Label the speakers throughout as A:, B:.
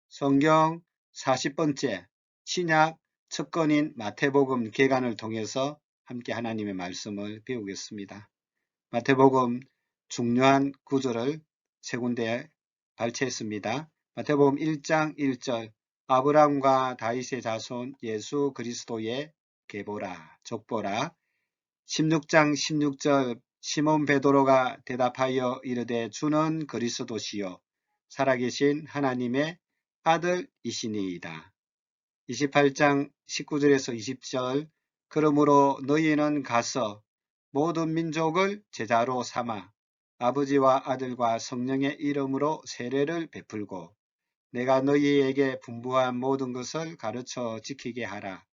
A: 성경 40번째 신약 척건인 마태복음 개관을 통해서 함께 하나님의 말씀을 배우겠습니다. 마태복음 중요한 구절을 세 군데 발췌했습니다. 마태복음 1장 1절 아브라함과 다윗의 자손 예수 그리스도의 계보라 족보라. 16장 16절 시몬 베드로가 대답하여 이르되 주는 그리스도시요 살아계신 하나님의 아들이시니이다. 28장 19절에서 20절 그러므로 너희는 가서 모든 민족을 제자로 삼아 아버지와 아들과 성령의 이름으로 세례를 베풀고 내가 너희에게 분부한 모든 것을 가르쳐 지키게 하라.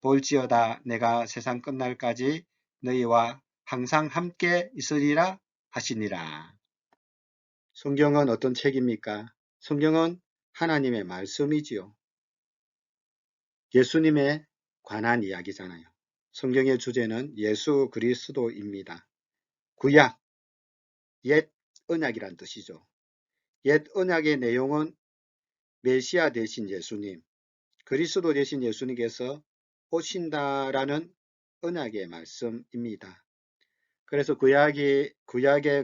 A: 볼지어다 내가 세상 끝날까지 너희와 항상 함께 있으리라 하시니라. 성경은 어떤 책입니까? 성경은 하나님의 말씀이지요. 예수님에 관한 이야기잖아요. 성경의 주제는 예수 그리스도입니다. 구약, 옛 언약이란 뜻이죠. 옛 언약의 내용은 메시아 되신 예수님, 그리스도 되신 예수님께서 오신다라는 언약의 말씀입니다. 그래서 구약의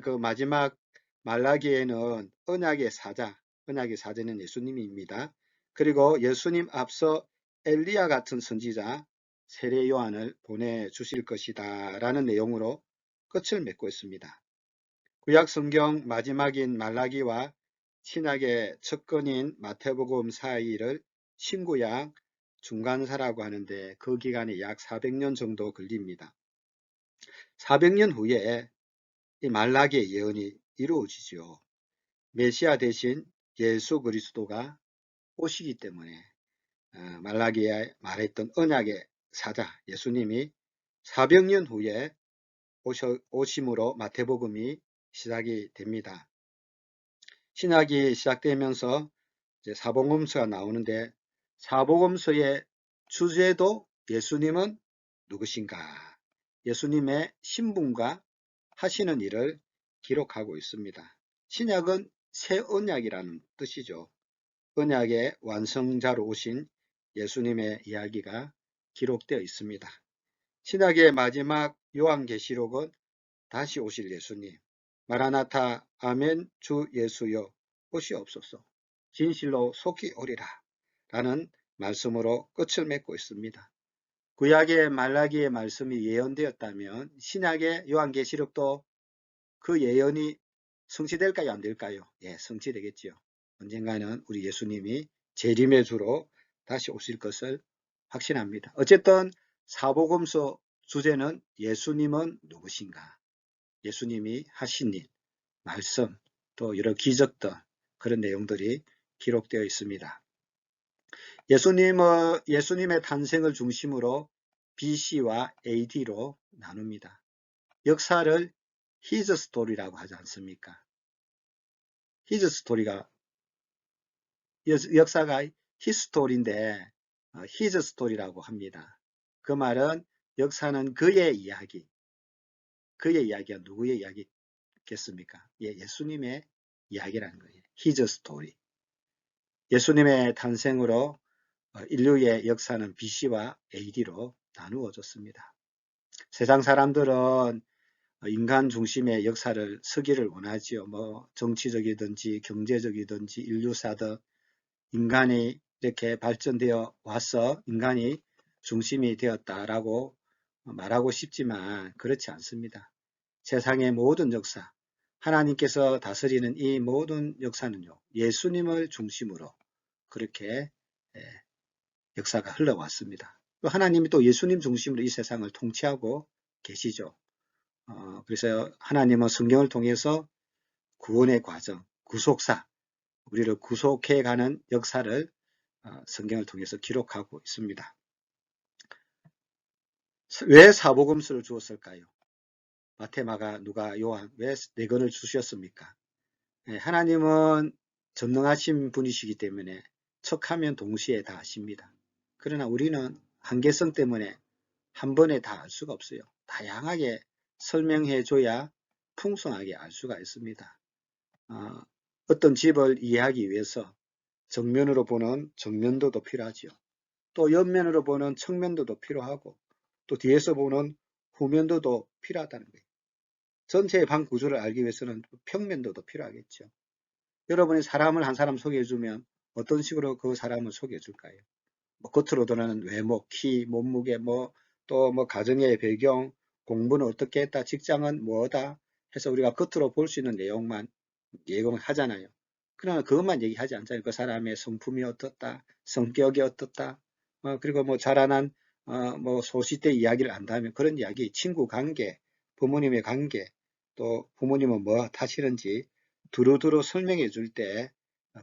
A: 그 마지막 말라기에는 언약의 사자는 예수님입니다. 그리고 예수님 앞서 엘리야 같은 선지자 세례 요한을 보내주실 것이다 라는 내용으로 끝을 맺고 있습니다. 구약 성경 마지막인 말라기와 신약의 척건인 마태복음 사이를 신구약 중간사라고 하는데 그 기간이 약 400년 정도 걸립니다. 400년 후에 이 말라기의 예언이 이루어지죠. 메시아 대신 예수 그리스도가 오시기 때문에 말라기에 말했던 언약의 사자 예수님이 400년 후에 오심으로 마태복음이 시작이 됩니다. 신약이 시작되면서 이제 사복음서가 나오는데 사복음서의 주제도 예수님은 누구신가? 예수님의 신분과 하시는 일을 기록하고 있습니다. 신약은 새 언약이라는 뜻이죠. 언약의 완성자로 오신 예수님의 이야기가 기록되어 있습니다. 신약의 마지막 요한계시록은 다시 오실 예수님, 마라나타 아멘 주 예수여 오시옵소서 진실로 속히 오리라 라는 말씀으로 끝을 맺고 있습니다. 구약의 말라기의 말씀이 예언되었다면 신약의 요한계시록도 그 예언이 성취될까요? 안 될까요? 예, 성취되겠지요. 언젠가는 우리 예수님이 재림의 주로 다시 오실 것을 확신합니다. 어쨌든 사복음서 주제는 예수님은 누구신가? 예수님이 하신 일, 말씀, 또 여러 기적들 그런 내용들이 기록되어 있습니다. 예수님의 탄생을 중심으로 BC와 AD로 나눕니다. 역사를 His story라고 하지 않습니까? His story가 역사가 히스토리인데 His story라고 합니다. 그 말은 역사는 그의 이야기. 그의 이야기가 누구의 이야기겠습니까? 예수님의 이야기라는 거예요. His story. 예수님의 탄생으로 인류의 역사는 BC와 AD로 나누어졌습니다. 세상 사람들은 인간 중심의 역사를 서기를 원하지요. 뭐 정치적이든지 경제적이든지 인류사든 인간이 이렇게 발전되어 와서 인간이 중심이 되었다라고 말하고 싶지만 그렇지 않습니다. 세상의 모든 역사, 하나님께서 다스리는 이 모든 역사는요, 예수님을 중심으로 그렇게 역사가 흘러왔습니다. 하나님이 또 예수님 중심으로 이 세상을 통치하고 계시죠. 그래서 하나님은 성경을 통해서 구원의 과정, 구속사, 우리를 구속해가는 역사를 성경을 통해서 기록하고 있습니다. 왜 사복음서를 주었을까요? 마태, 마가, 누가, 요한 왜 네 권을 주셨습니까? 하나님은 전능하신 분이시기 때문에 척하면 동시에 다 아십니다. 그러나 우리는 한계성 때문에 한 번에 다 알 수가 없어요. 다양하게 설명해 줘야 풍성하게 알 수가 있습니다. 어떤 집을 이해하기 위해서 정면으로 보는 정면도도 필요하지요. 또 옆면으로 보는 측면도도 필요하고 또 뒤에서 보는 후면도도 필요하다는 거예요. 전체의 방 구조를 알기 위해서는 평면도도 필요하겠죠. 여러분이 사람을 한 사람 소개해주면 어떤 식으로 그 사람을 소개해줄까요? 뭐 겉으로 드러나는 외모, 키, 몸무게, 또 가정의 배경, 공부는 어떻게 했다, 직장은 뭐다 해서 우리가 겉으로 볼 수 있는 내용만 예공을 하잖아요. 그러나 그것만 얘기하지 않잖아요. 그 사람의 성품이 어떻다, 성격이 어떻다, 그리고 자라난 소시대 이야기를 안다면 그런 이야기, 친구 관계, 부모님의 관계, 또 부모님은 뭐 하시는지 두루두루 설명해 줄 때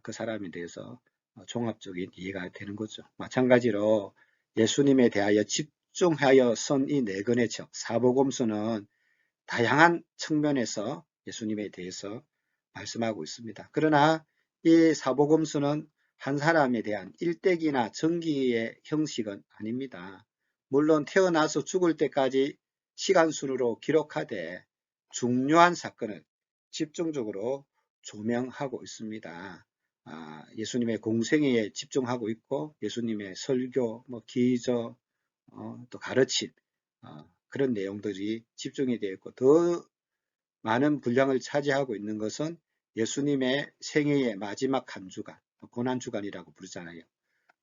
A: 그 사람에 대해서 종합적인 이해가 되는 거죠. 마찬가지로 예수님에 대하여 집중하여 쓴 이 네 권의 책, 사복음서는 다양한 측면에서 예수님에 대해서 말씀하고 있습니다. 그러나 이 사복음서는 한 사람에 대한 일대기나 전기의 형식은 아닙니다. 물론 태어나서 죽을 때까지 시간순으로 기록하되 중요한 사건을 집중적으로 조명하고 있습니다. 예수님의 공생애에 집중하고 있고 예수님의 설교, 기저, 또 가르침, 그런 내용들이 집중이 되어 있고 더 많은 분량을 차지하고 있는 것은 예수님의 생애의 마지막 한 주간, 고난주간이라고 부르잖아요.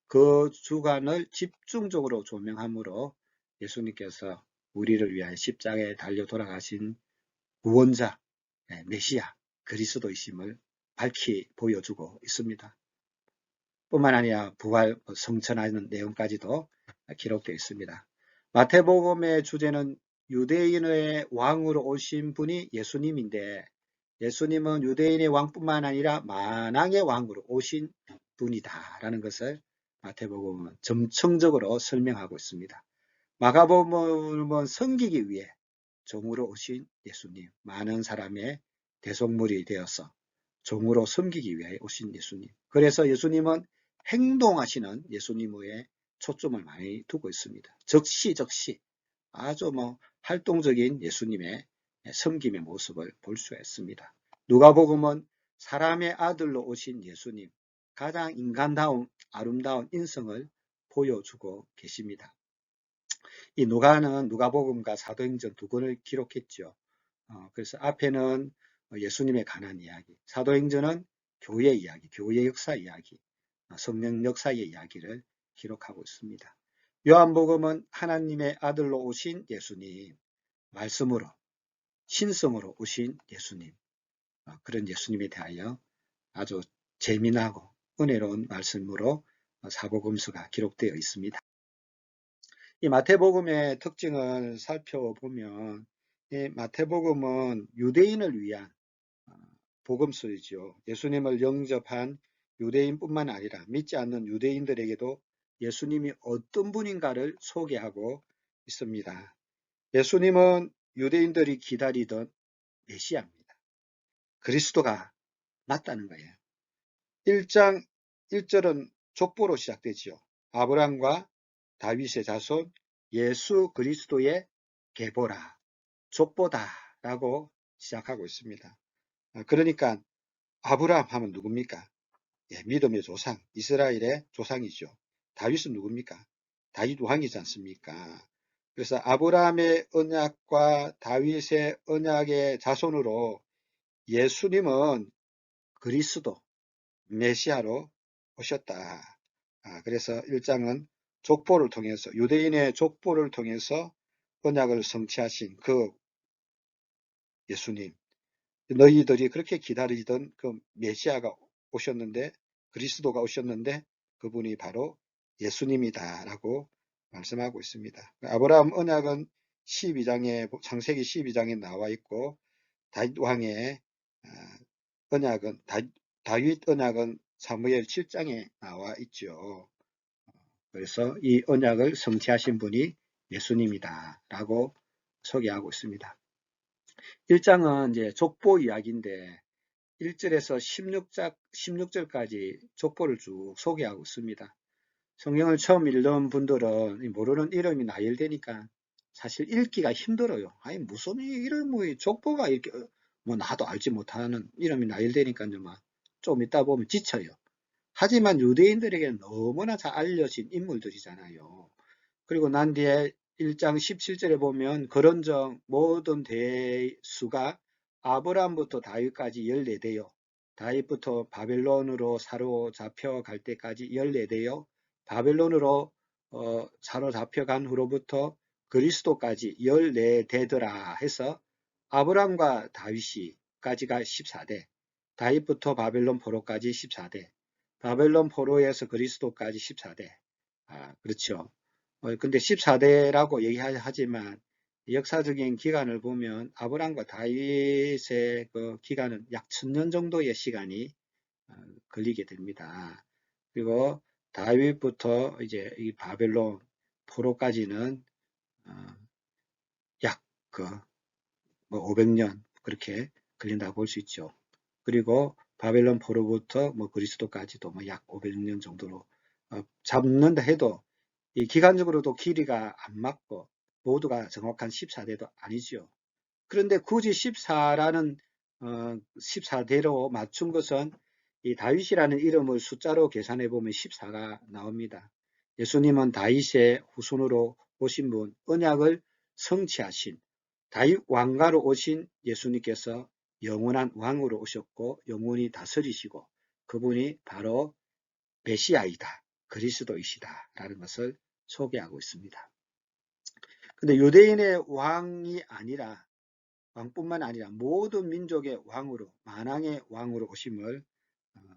A: 그 주간을 집중적으로 조명함으로 예수님께서 우리를 위하여 십자가에 달려 돌아가신 구원자, 메시아, 그리스도이심을 밝히 보여주고 있습니다. 뿐만 아니라 부활, 성천하는 내용까지도 기록되어 있습니다. 마태복음의 주제는 유대인의 왕으로 오신 분이 예수님인데 예수님은 유대인의 왕뿐만 아니라 만왕의 왕으로 오신 분이다라는 것을 마태복음은 점층적으로 설명하고 있습니다. 마가복음은 섬기기 위해 종으로 오신 예수님, 많은 사람의 대속물이 되어서 종으로 섬기기 위해 오신 예수님. 그래서 예수님은 행동하시는 예수님의 초점을 많이 두고 있습니다. 즉시 아주 활동적인 예수님의 섬김의 모습을 볼 수가 있습니다. 누가복음은 사람의 아들로 오신 예수님, 가장 인간다운 아름다운 인성을 보여주고 계십니다. 이 누가는 누가복음과 사도행전 두 권을 기록했죠. 그래서 앞에는 예수님에 관한 이야기, 사도행전은 교회 이야기, 교회 역사 이야기, 성령 역사의 이야기를 기록하고 있습니다. 요한복음은 하나님의 아들로 오신 예수님, 말씀으로, 신성으로 오신 예수님, 그런 예수님에 대하여 아주 재미나고 은혜로운 말씀으로 사복음서가 기록되어 있습니다. 이 마태복음의 특징을 살펴보면 이 마태복음은 유대인을 위한 복음서이죠. 예수님을 영접한 유대인뿐만 아니라 믿지 않는 유대인들에게도 예수님이 어떤 분인가를 소개하고 있습니다. 예수님은 유대인들이 기다리던 메시아입니다. 그리스도가 맞다는 거예요. 1장 1절은 족보로 시작되지요. 아브라함과 다윗의 자손 예수 그리스도의 계보라, 족보다라고 시작하고 있습니다. 그러니까 아브라함 하면 누굽니까? 믿음의 조상, 이스라엘의 조상이죠. 다윗은 누굽니까? 다윗 왕이지 않습니까? 그래서 아브라함의 언약과 다윗의 언약의 자손으로 예수님은 그리스도, 메시아로 오셨다. 그래서 1장은 족보를 통해서 유대인의 족보를 통해서 언약을 성취하신 그 예수님, 너희들이 그렇게 기다리던 그 메시아가 오셨는데 그리스도가 오셨는데 그분이 바로 예수님이다라고 말씀하고 있습니다. 아브라함 언약은 12장에 창세기 12장에 나와 있고 다윗 왕의 언약은 다윗 언약은 사무엘 7장에 나와 있죠. 그래서 이 언약을 성취하신 분이 예수님이다라고 소개하고 있습니다. 1장은 이제 족보 이야기인데 1절에서 16절까지 족보를 쭉 소개하고 있습니다. 성경을 처음 읽는 분들은 모르는 이름이 나열되니까 사실 읽기가 힘들어요. 아니 무슨 이름이 족보가 이렇게 나도 알지 못하는 이름이 나열되니까요. 좀 있다 보면 지쳐요. 하지만 유대인들에게 너무나 잘 알려진 인물들이잖아요. 그리고 난 뒤에 1장 17절에 보면 그런즉 모든 대수가 아브라함부터 다윗까지 14대요. 다윗부터 바벨론으로 사로잡혀 갈 때까지 14대요. 바벨론으로 사로잡혀간 후로부터 그리스도까지 14대더라 해서 아브라함과 다윗이까지가 14대, 다윗부터 바벨론 포로까지 14대, 바벨론 포로에서 그리스도까지 14대. 그렇죠. 근데 14대라고 얘기하지만 역사적인 기간을 보면 아브라함과 다윗의 그 기간은 약 1000년 정도의 시간이 걸리게 됩니다. 그리고 다윗부터 이제 이 바벨론 포로까지는 약그 500년 그렇게 걸린다고 볼 수 있죠. 그리고 바벨론 포로부터 그리스도까지도 약 500년 정도로 잡는다 해도 이 기간적으로도 길이가 안 맞고 모두가 정확한 14대도 아니죠. 그런데 굳이 14라는 14대로 맞춘 것은 이 다윗이라는 이름을 숫자로 계산해 보면 14가 나옵니다. 예수님은 다윗의 후손으로 오신 분, 언약을 성취하신 다윗 왕가로 오신 예수님께서 영원한 왕으로 오셨고 영원히 다스리시고 그분이 바로 메시아이다, 그리스도이시다 라는 것을 소개하고 있습니다. 근데 유대인의 왕이 아니라 왕뿐만 아니라 모든 민족의 왕으로 만왕의 왕으로 오심을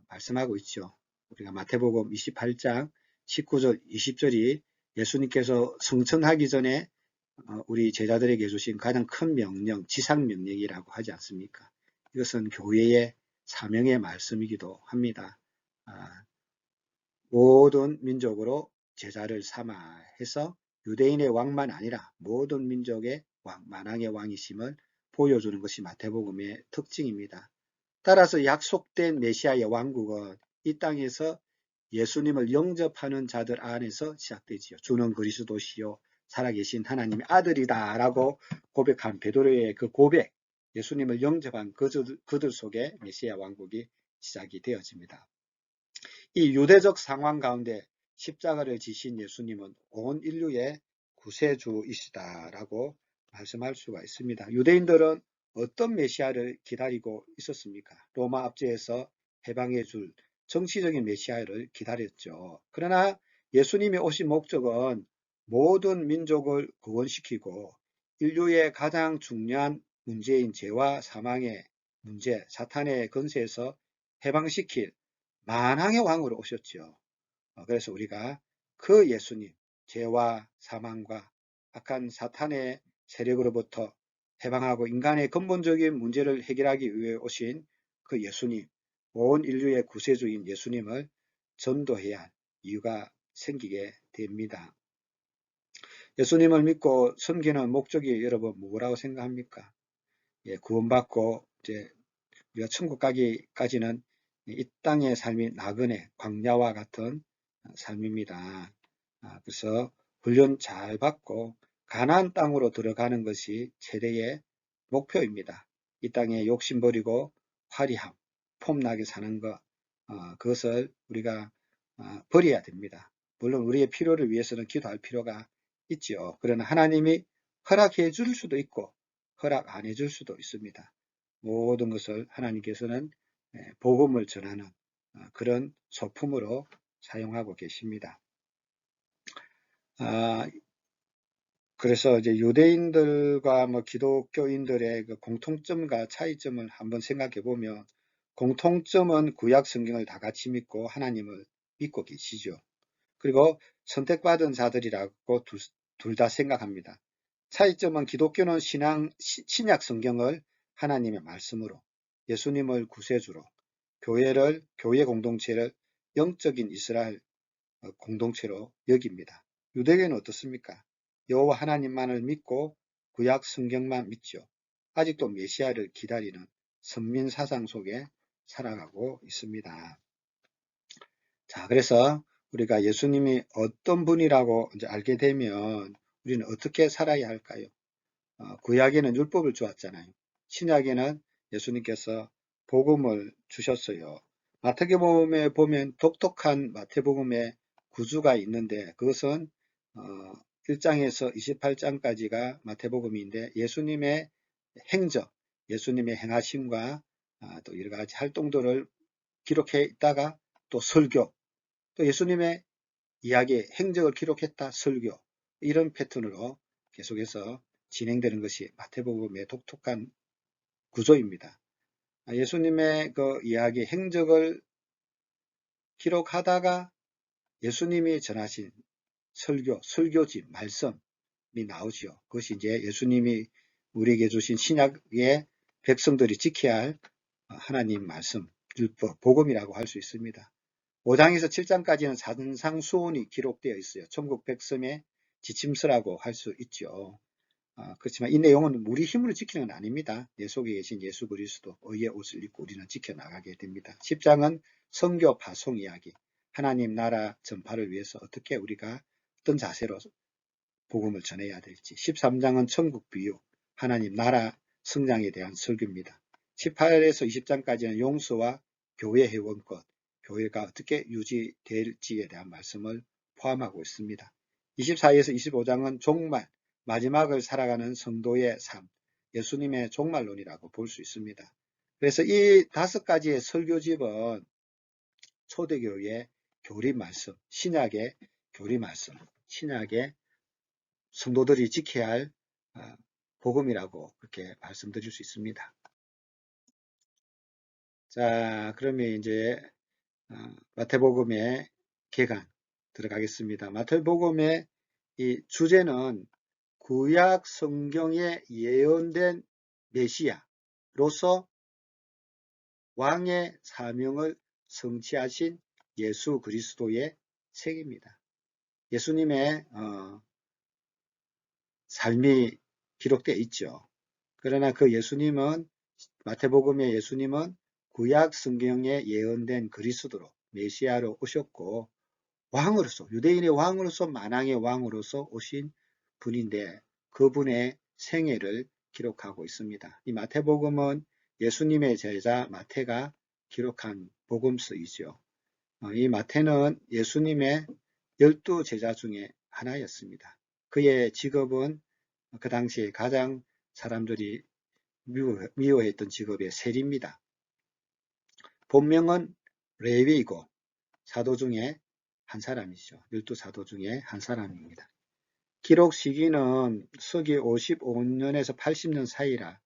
A: 말씀하고 있죠. 우리가 마태복음 28장 19절 20절이 예수님께서 승천하기 전에 우리 제자들에게 주신 가장 큰 명령, 지상명령이라고 하지 않습니까? 이것은 교회의 사명의 말씀이기도 합니다. 모든 민족으로 제자를 삼아 해서 유대인의 왕만 아니라 모든 민족의 왕, 만왕의 왕이심을 보여주는 것이 마태복음의 특징입니다. 따라서 약속된 메시아의 왕국은 이 땅에서 예수님을 영접하는 자들 안에서 시작되지요. 주는 그리스도시요 살아계신 하나님의 아들이다 라고 고백한 베드로의 그 고백, 예수님을 영접한 그들 속에 메시아 왕국이 시작이 되어집니다. 이 유대적 상황 가운데 십자가를 지신 예수님은 온 인류의 구세주이시다라고 말씀할 수가 있습니다. 유대인들은 어떤 메시아를 기다리고 있었습니까? 로마 압제에서 해방해 줄 정치적인 메시아를 기다렸죠. 그러나 예수님이 오신 목적은 모든 민족을 구원시키고 인류의 가장 중요한 문제인 죄와 사망의 문제, 사탄의 권세에서 해방시킬 만왕의 왕으로 오셨죠. 그래서 우리가 그 예수님, 죄와 사망과 악한 사탄의 세력으로부터 해방하고 인간의 근본적인 문제를 해결하기 위해 오신 그 예수님, 온 인류의 구세주인 예수님을 전도해야 할 이유가 생기게 됩니다. 예수님을 믿고 섬기는 목적이 여러분 뭐라고 생각합니까? 구원받고 이제 우리가 천국 가기까지는 이 땅의 삶이 나그네, 광야와 같은 삶입니다. 그래서 훈련 잘 받고 가나안 땅으로 들어가는 것이 최대의 목표입니다. 이 땅에 욕심 버리고 화려함, 폼나게 사는 것, 그것을 우리가 버려야 됩니다. 물론 우리의 필요를 위해서는 기도할 필요가 있죠. 그러나 하나님이 허락해 줄 수도 있고 허락 안 해줄 수도 있습니다. 모든 것을 하나님께서는 복음을 전하는 그런 소품으로 사용하고 계십니다. 그래서 이제 유대인들과 기독교인들의 그 공통점과 차이점을 한번 생각해 보면 공통점은 구약 성경을 다 같이 믿고 하나님을 믿고 계시죠. 그리고 선택받은 자들이라고 둘 다 생각합니다. 차이점은 기독교는 신약 성경을 하나님의 말씀으로, 예수님을 구세주로, 교회 공동체를 영적인 이스라엘 공동체로 여깁니다. 유대교는 어떻습니까? 여호와 하나님만을 믿고 구약 성경만 믿죠. 아직도 메시아를 기다리는 선민 사상 속에 살아가고 있습니다. 자, 그래서 우리가 예수님이 어떤 분이라고 이제 알게 되면 우리는 어떻게 살아야 할까요? 구약에는 율법을 주었잖아요. 신약에는 예수님께서 복음을 주셨어요. 마태복음에 보면 독특한 마태복음의 구조가 있는데 그것은 1장에서 28장까지가 마태복음인데 예수님의 행적, 예수님의 행하심과 또 여러 가지 활동들을 기록해 있다가 또 설교, 또 예수님의 이야기, 행적을 기록했다 설교, 이런 패턴으로 계속해서 진행되는 것이 마태복음의 독특한 구조입니다. 예수님의 그 이야기, 행적을 기록하다가 예수님이 전하신 설교, 설교집, 말씀이 나오지요. 그것이 이제 예수님이 우리에게 주신 신약의 백성들이 지켜야 할 하나님 말씀, 율법, 복음이라고 할 수 있습니다. 5장에서 7장까지는 산상수훈이 기록되어 있어요. 천국 백성의 지침서라고 할 수 있죠. 그렇지만 이 내용은 우리 힘으로 지키는 건 아닙니다. 내 속에 계신 예수 그리스도 의의 옷을 입고 우리는 지켜나가게 됩니다. 10장은 선교 파송 이야기, 하나님 나라 전파를 위해서 어떻게 우리가 어떤 자세로 복음을 전해야 될지. 13장은 천국 비유, 하나님 나라 성장에 대한 설교입니다. 18에서 20장까지는 용서와 교회 회원권, 교회가 어떻게 유지될지에 대한 말씀을 포함하고 있습니다. 24에서 25장은 종말, 마지막을 살아가는 성도의 삶, 예수님의 종말론이라고 볼 수 있습니다. 그래서 이 5가지의 설교집은 초대교회의 교리 말씀, 신약의 교리 말씀, 신약의 성도들이 지켜야 할 복음이라고 그렇게 말씀드릴 수 있습니다. 자, 그러면 이제 마태복음의 개간 들어가겠습니다. 마태복음의 이 주제는 구약 성경에 예언된 메시아로서 왕의 사명을 성취하신 예수 그리스도의 책입니다. 예수님의 삶이 기록되어 있죠. 그러나 그 예수님은, 마태복음의 예수님은 구약 성경에 예언된 그리스도로, 메시아로 오셨고 왕으로서, 유대인의 왕으로서, 만왕의 왕으로서 오신 분인데 그분의 생애를 기록하고 있습니다. 이 마태복음은 예수님의 제자 마태가 기록한 복음서이죠. 이 마태는 예수님의 12 제자 중에 하나였습니다. 그의 직업은 그 당시에 가장 사람들이 미워했던 직업의 세리입니다. 본명은 레위이고 사도 중에 한 사람이죠. 12 사도 중에 한 사람입니다. 기록 시기는 서기 55년에서 80년 사이라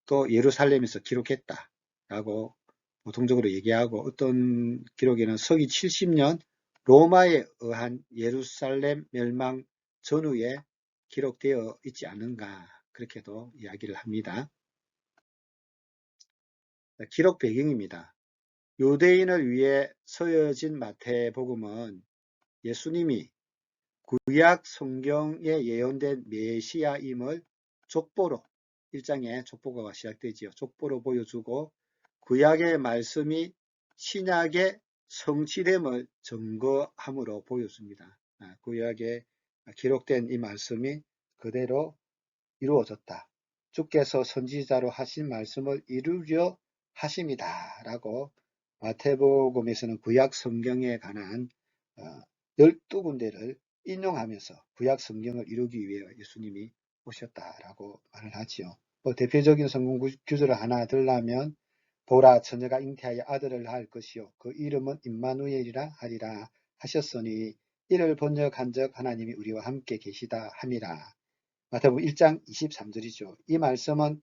A: 또 예루살렘에서 기록했다라고 보통적으로 얘기하고 어떤 기록에는 서기 70년 로마에 의한 예루살렘 멸망 전후에 기록되어 있지 않은가 그렇게도 이야기를 합니다. 기록 배경입니다. 유대인을 위해 서여진 마태복음은 예수님이 구약 성경에 예언된 메시아임을 족보로 1장에 족보가 시작되지요. 족보로 보여주고 구약의 말씀이 신약의 성취됨을 증거함으로 보여줍니다. 구약에 기록된 이 말씀이 그대로 이루어졌다. 주께서 선지자로 하신 말씀을 이루려 하심이다 라고 마태복음에서는 구약 성경에 관한 12군데를 인용하면서 구약 성경을 이루기 위해 예수님이 오셨다라고 말을 하지요. 대표적인 성경 구절을 하나 들라면 보라 처녀가 잉태하여 아들을 낳을 것이요 그 이름은 임마누엘이라 하리라 하셨으니 이를 번역한즉 하나님이 우리와 함께 계시다 함이라. 마태복음 1장 23절이죠. 이 말씀은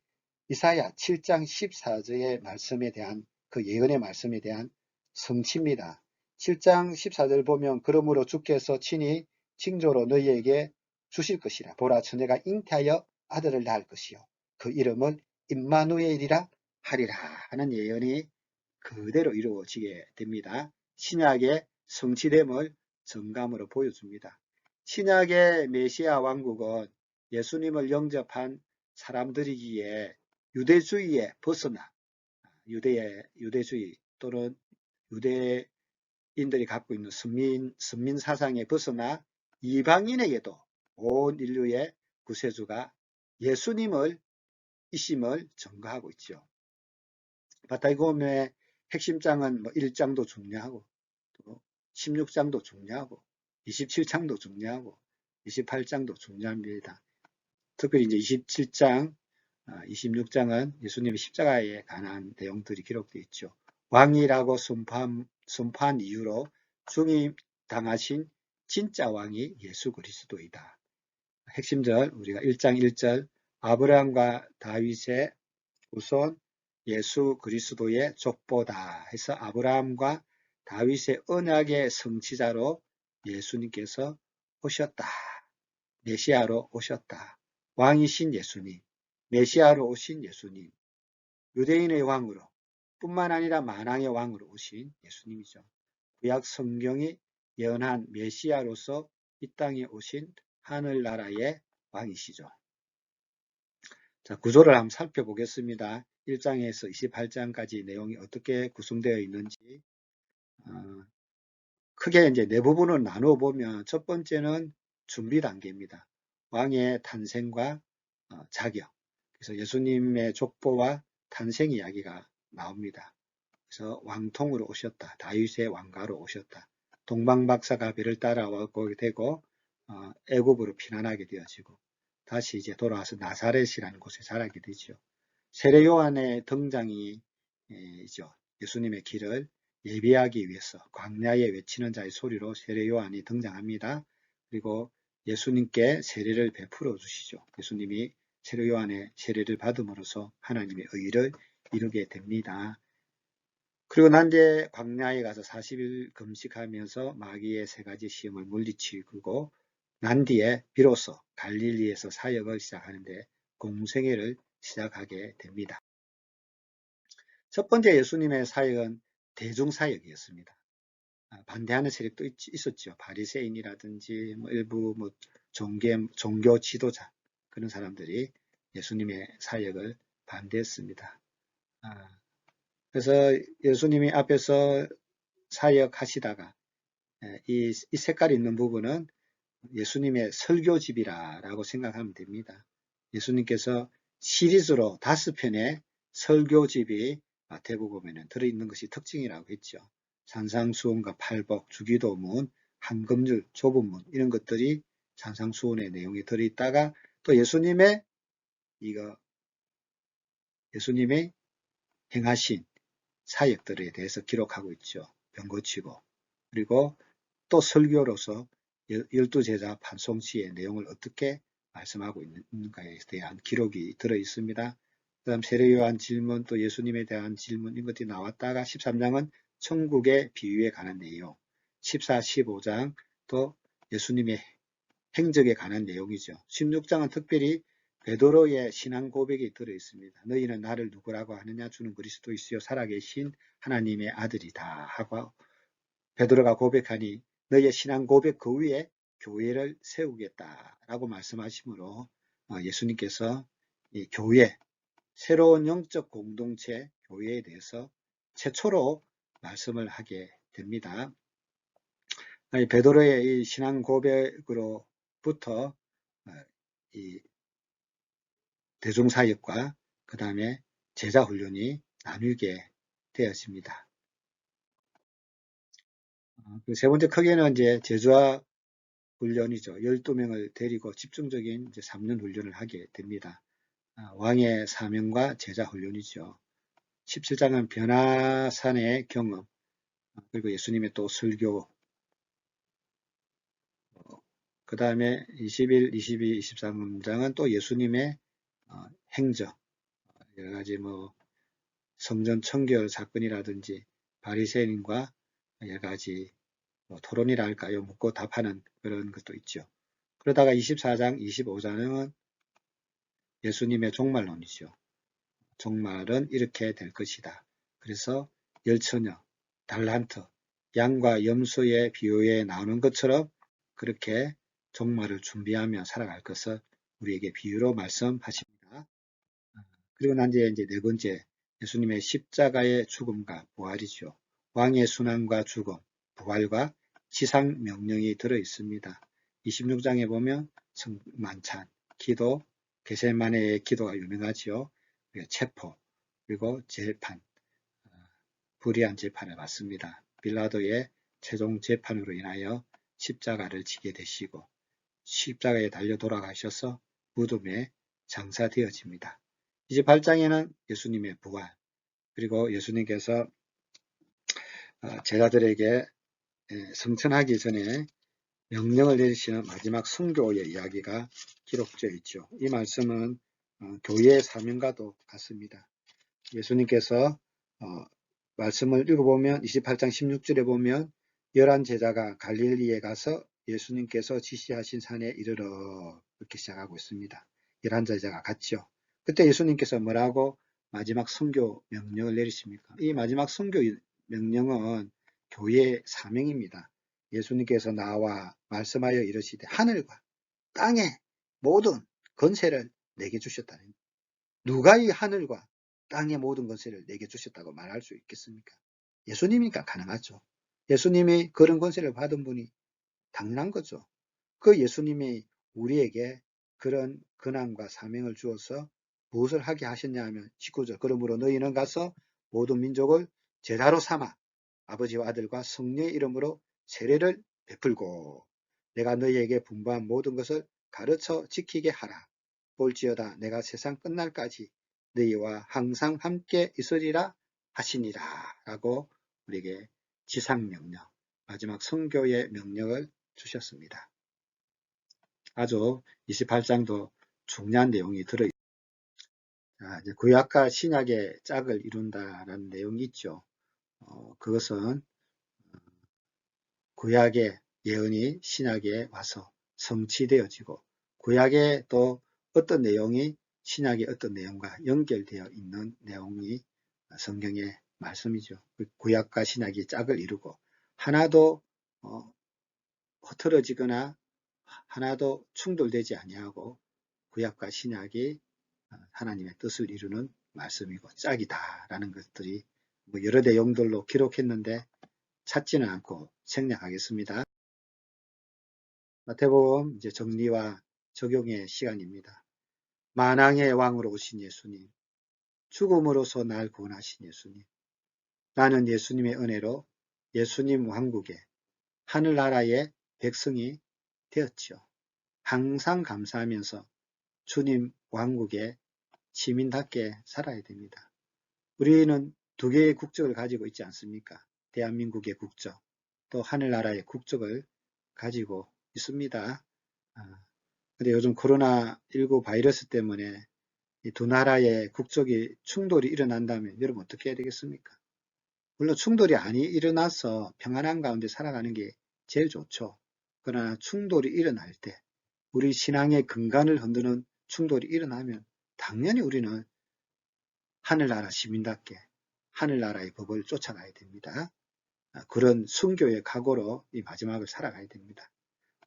A: 이사야 7장 14절의 말씀에 대한 그 예언의 말씀에 대한 성취입니다. 7장 14절 보면 그러므로 주께서 친히 징조로 너희에게 주실 것이라. 보라 처녀가 잉태하여 아들을 낳을 것이요 그 이름을 임마누엘이라 하리라 하는 예언이 그대로 이루어지게 됩니다. 신약의 성취됨을 정감으로 보여줍니다. 신약의 메시아 왕국은 예수님을 영접한 사람들이기에 유대주의에 벗어나 유대주의 또는 유대인들이 갖고 있는 선민 사상에 벗어나 이방인에게도 온 인류의 구세주가 예수님을 이심을 증거하고 있죠. 바타기곰의 핵심장은 뭐 1장도 중요하고 또 16장도 중요하고 27장도 중요하고 28장도 중요합니다. 특별히 이제 27장, 26장은 예수님의 십자가에 관한 내용들이 기록되어 있죠. 왕이라고 선포한 이유로 중임당하신 진짜 왕이 예수 그리스도이다. 핵심절 우리가 1장 1절 아브라함과 다윗의 우선 예수 그리스도의 족보다 해서 아브라함과 다윗의 언약의 성취자로 예수님께서 오셨다. 메시아로 오셨다. 왕이신 예수님, 메시아로 오신 예수님, 유대인의 왕으로 뿐만 아니라 만왕의 왕으로 오신 예수님이죠. 구약 성경이 예언한 메시아로서 이 땅에 오신 하늘나라의 왕이시죠. 자, 구조를 한번 살펴보겠습니다. 1장에서 28장까지 내용이 어떻게 구성되어 있는지 크게 이제 네 부분을 나누어 보면 첫 번째는 준비 단계입니다. 왕의 탄생과 자격. 그래서 예수님의 족보와 탄생 이야기가 나옵니다. 그래서 왕통으로 오셨다. 다윗의 왕가로 오셨다. 동방박사가 배를 따라오게 되고 애굽으로 피난하게 되어지고 다시 이제 돌아와서 나사렛이라는 곳에 자라게 되죠. 세례 요한의 등장이 있죠. 예수님의 길을 예비하기 위해서 광야에 외치는 자의 소리로 세례 요한이 등장합니다. 그리고 예수님께 세례를 베풀어 주시죠. 예수님이 세례 요한의 세례를 받음으로써 하나님의 의를 이루게 됩니다. 그리고 난 이제 광야에 가서 40일 금식하면서 마귀의 세 가지 시험을 물리치고 난 뒤에 비로소 갈릴리에서 사역을 시작하는데 공생애를 시작하게 됩니다. 첫 번째 예수님의 사역은 대중사역이었습니다. 반대하는 세력도 있었죠. 바리새인이라든지 일부 종교 지도자 그런 사람들이 예수님의 사역을 반대했습니다. 그래서 예수님이 앞에서 사역하시다가 이 색깔이 있는 부분은 예수님의 설교집이라고 생각하면 됩니다. 예수님께서 시리즈로 5편의 설교집이 마태복음에는 들어있는 것이 특징이라고 했죠. 산상수훈과 팔복, 주기도문, 한금률, 좁은문 이런 것들이 산상수훈의 내용이 들어있다가 또 예수님의 행하신 사역들에 대해서 기록하고 있죠. 병 고치고 그리고 또 설교로서 12제자 판송시의 내용을 어떻게 말씀하고 있는가에 대한 기록이 들어 있습니다. 그 다음 세례요한 질문 또 예수님에 대한 질문 이런 것들이 나왔다가 13장은 천국의 비유에 관한 내용 14, 15장 또 예수님의 행적에 관한 내용이죠. 16장은 특별히 베드로의 신앙 고백이 들어 있습니다. 너희는 나를 누구라고 하느냐? 주는 그리스도이시요 살아계신 하나님의 아들이다 하고 베드로가 고백하니 너희의 신앙 고백 그 위에 교회를 세우겠다라고 말씀하시므로 예수님께서 이 교회, 새로운 영적 공동체 교회에 대해서 최초로 말씀을 하게 됩니다. 베드로의 이 신앙 고백으로부터 이 대중사역과 그 다음에 제자훈련이 나누게 되었습니다. 세 번째 크게는 이제 제자 훈련이죠. 12명을 데리고 집중적인 이제 3년 훈련을 하게 됩니다. 왕의 사명과 제자 훈련이죠. 17장은 변화산의 경험, 그리고 예수님의 또 설교, 그 다음에 21, 22, 23장은 또 예수님의 행적, 여러 가지 성전 청결 사건이라든지 바리새인과 여러 가지 토론이라 할까요? 묻고 답하는 그런 것도 있죠. 그러다가 24장, 25장은 예수님의 종말론이죠. 종말은 이렇게 될 것이다. 그래서 열처녀, 달란트, 양과 염소의 비유에 나오는 것처럼 그렇게 종말을 준비하며 살아갈 것을 우리에게 비유로 말씀하십니다. 그리고 난 이제 네 번째, 예수님의 십자가의 죽음과 부활이죠. 왕의 순환과 죽음, 부활과 지상 명령이 들어 있습니다. 26장에 보면 만찬, 기도, 겟세마네의 기도가 유명하지요. 체포, 그리고 재판, 불의한 재판을 받습니다. 빌라도의 최종 재판으로 인하여 십자가를 지게 되시고 십자가에 달려 돌아가셔서 무덤에 장사되어집니다. 28장에는 예수님의 부활, 그리고 예수님께서 제자들에게 성천하기 전에 명령을 내리시는 마지막 순교의 이야기가 기록되어 있죠. 이 말씀은 교회의 사명과도 같습니다. 예수님께서 말씀을 읽어보면 28장 16절에 보면 11 제자가 갈릴리에 가서 예수님께서 지시하신 산에 이르러 이렇게 시작하고 있습니다. 11 제자가 갔죠. 그때 예수님께서 뭐라고 마지막 선교 명령을 내리십니까? 이 마지막 선교 명령은 교회의 사명입니다. 예수님께서 나와 말씀하여 이르시되 하늘과 땅의 모든 권세를 내게 주셨다는, 누가 이 하늘과 땅의 모든 권세를 내게 주셨다고 말할 수 있겠습니까? 예수님이니까 가능하죠. 예수님이 그런 권세를 받은 분이 당연한 거죠. 그 예수님이 우리에게 그런 권한과 사명을 주어서 무엇을 하게 하셨냐 하면 19절, 그러므로 너희는 가서 모든 민족을 제자로 삼아 아버지와 아들과 성령의 이름으로 세례를 베풀고 내가 너희에게 분부한 모든 것을 가르쳐 지키게 하라. 볼지어다 내가 세상 끝날까지 너희와 항상 함께 있으리라 하시니라 라고 우리에게 지상명령, 마지막 선교의 명령을 주셨습니다. 아주 28장도 중요한 내용이 들어있습니다. 이제 구약과 신약의 짝을 이룬다라는 내용이 있죠. 그것은 구약의 예언이 신약에 와서 성취되어지고 구약의 또 어떤 내용이 신약의 어떤 내용과 연결되어 있는 내용이 성경의 말씀이죠. 구약과 신약이 짝을 이루고 하나도 흐트러지거나 하나도 충돌되지 아니하고 구약과 신약이 하나님의 뜻을 이루는 말씀이고 짝이다라는 것들이 여러 내용들로 기록했는데 찾지는 않고 생략하겠습니다. 마태복음 이제 정리와 적용의 시간입니다. 만왕의 왕으로 오신 예수님, 죽음으로서 날 구원하신 예수님, 나는 예수님의 은혜로 예수님 왕국의 하늘나라의 백성이 되었죠. 항상 감사하면서 주님 왕국의 시민답게 살아야 됩니다. 우리는 두 개의 국적을 가지고 있지 않습니까? 대한민국의 국적, 또 하늘나라의 국적을 가지고 있습니다. 근데 요즘 코로나19 바이러스 때문에 이 두 나라의 국적이 충돌이 일어난다면 여러분 어떻게 해야 되겠습니까? 물론 충돌이 아니 일어나서 평안한 가운데 살아가는 게 제일 좋죠. 그러나 충돌이 일어날 때 우리 신앙의 근간을 흔드는 충돌이 일어나면 당연히 우리는 하늘나라 시민답게 하늘나라의 법을 쫓아가야 됩니다. 그런 순교의 각오로 이 마지막을 살아가야 됩니다.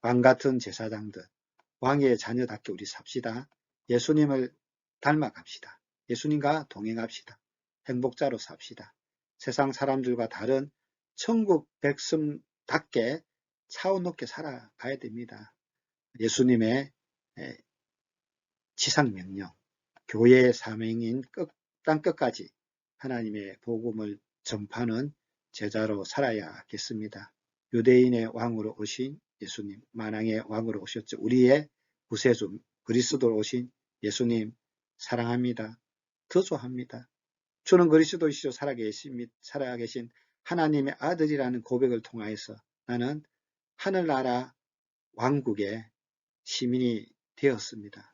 A: 왕같은 제사장들, 왕의 자녀답게 우리 삽시다. 예수님을 닮아갑시다. 예수님과 동행합시다. 행복자로 삽시다. 세상 사람들과 다른 천국 백성답게 차원 높게 살아가야 됩니다. 예수님의 지상명령, 교회의 사명인 땅끝까지 하나님의 복음을 전파하는 제자로 살아야겠습니다. 유대인의 왕으로 오신 예수님, 만왕의 왕으로 오셨죠. 우리의 구세주 그리스도로 오신 예수님 사랑합니다. 더 좋아합니다. 주는 그리스도이시요 살아계신 하나님의 아들이라는 고백을 통하여서 나는 하늘나라 왕국의 시민이 되었습니다.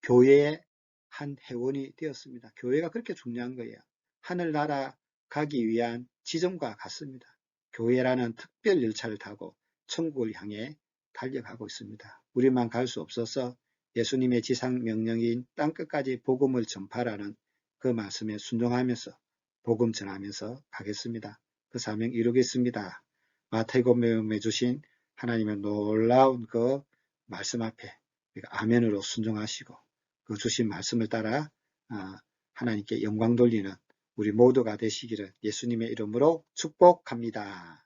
A: 교회의 한 회원이 되었습니다. 교회가 그렇게 중요한 거예요. 하늘나라 가기 위한 지점과 같습니다. 교회라는 특별 열차를 타고 천국을 향해 달려가고 있습니다. 우리만 갈 수 없어서 예수님의 지상 명령인 땅끝까지 복음을 전파라는 그 말씀에 순종하면서 복음 전하면서 가겠습니다. 그 사명 이루겠습니다. 마태복음에 주신 하나님의 놀라운 그 말씀 앞에 아멘으로 순종하시고 그 주신 말씀을 따라 하나님께 영광 돌리는 우리 모두가 되시기를 예수님의 이름으로 축복합니다.